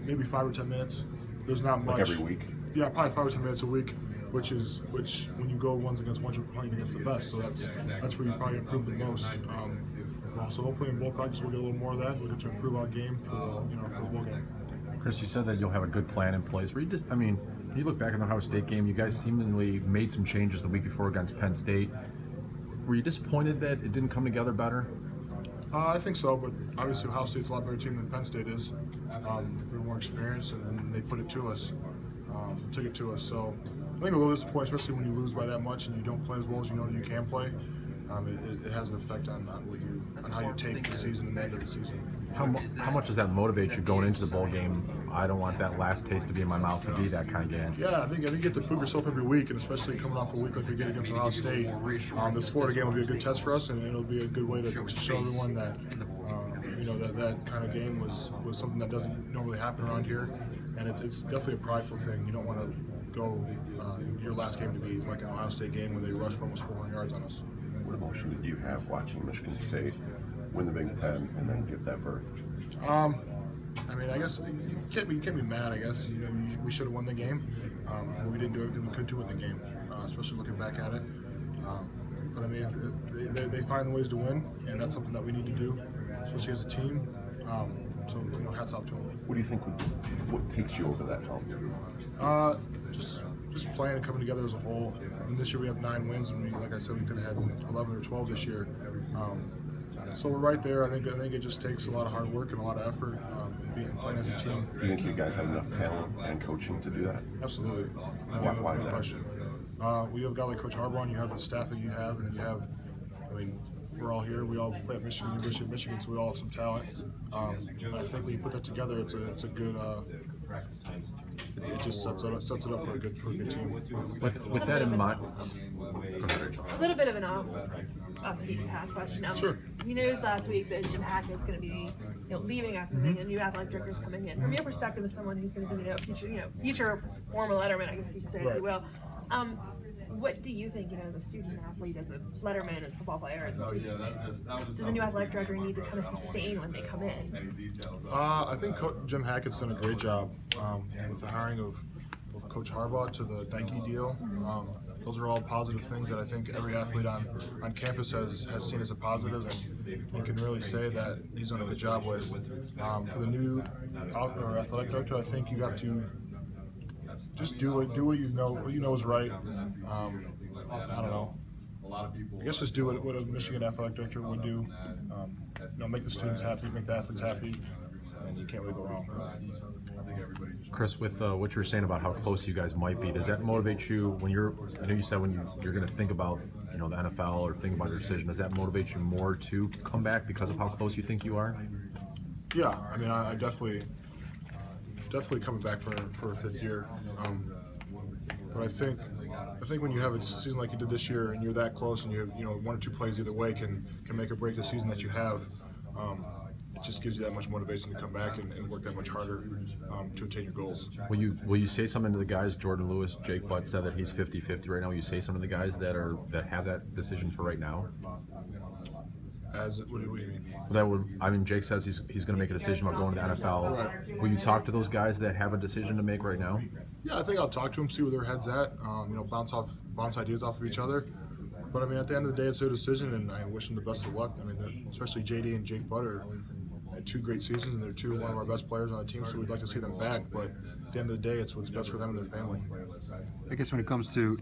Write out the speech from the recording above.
Maybe 5 or 10 minutes. There's not much. Like every week? Yeah, probably 5 or 10 minutes a week, which when you go ones against ones, you're playing against the best. So that's where you probably improve the most. So hopefully in both practices we'll get a little more of that. We'll get to improve our game for for the bowl game. Chris, you said that you'll have a good plan in place. When you look back at the Ohio State game, you guys seemingly made some changes the week before against Penn State. Were you disappointed that it didn't come together better? I think so, but obviously Ohio State's a lot better team than Penn State is. They're more experienced, and they put it to us, took it to us. So I think a little disappointed, especially when you lose by that much and you don't play as well as you know that you can play. It has an effect on how you take the season and the end of the season. How much does that motivate you going into the bowl game? I don't want that last taste to be in my mouth to be that kind of game. Yeah, I think you get to prove yourself every week, and especially coming off a week like we get against Ohio State. This Florida game will be a good test for us, and it'll be a good way to show everyone that that kind of game was something that doesn't normally happen around here, and it's definitely a prideful thing. You don't want to go your last game to be like an Ohio State game where they rush for almost 400 yards on us. What emotion did you have watching Michigan State win the Big Ten and then give that birth? I guess you can't be mad. I guess we should have won the game. But we didn't do everything we could to win the game, especially looking back at it. But if they find ways to win, and that's something that we need to do, especially as a team. So hats off to them. What do you think? What takes you over that hump? Just playing and coming together as a whole. And this year we have 9 wins, and like I said, we could have had 11 or 12 this year. So we're right there. I think it just takes a lot of hard work and a lot of effort playing as a team. Do you think you guys have enough talent and coaching to do that? Absolutely. Why is that? Question. We have a guy like Coach Harbaugh, and you have the staff that you have, and then you have, we're all here. We all play at University of Michigan, so we all have some talent. I think when you put that together, it's a good. It just sets it up for a good team. With that in mind, a little bit of an off the beaten path question. Sure. We noticed last week that Jim Hackett's going to be leaving after the new athletic director's coming in. From your perspective, as someone who's going to be future former Letterman, I guess you could say, if you will. What do you think, as a student athlete, as a letterman, as a football player, as a student, does the new athletic director need to kind of sustain when they come in? I think Jim Hackett's done a great job with the hiring of Coach Harbaugh to the Nike deal. Those are all positive things that I think every athlete on campus has seen as a positive, and can really say that he's done a good job with. For the new athletic director, I think you have to just do what you know is right. I don't know. I guess just do what a Michigan athletic director would do. Make the students happy, make the athletes happy, and you can't really go wrong. Chris, with what you were saying about how close you guys might be, does that motivate you when I know you said when you're going to think about the NFL or think about your decision, does that motivate you more to come back because of how close you think you are? Yeah, I definitely coming back for a 5th year. But I think when you have a season like you did this year, and you're that close, and you have 1 or 2 plays either way can make or break the season that you have. It just gives you that much motivation to come back and work that much harder to attain your goals. Will you say something to the guys? Jordan Lewis, Jake Butt said that he's 50-50 right now. Will you say some of the guys that have that decision for right now? What do you mean? Jake says he's going to make a decision about going to the NFL. Right. Will you talk to those guys that have a decision to make right now? Yeah, I think I'll talk to them, see where their head's at. Bounce ideas off of each other. But at the end of the day, it's their decision, and I wish them the best of luck. Especially JD and Jake Butt had 2 great seasons, and they're one of our best players on the team. So we'd like to see them back. But at the end of the day, it's what's best for them and their family. I guess when it comes to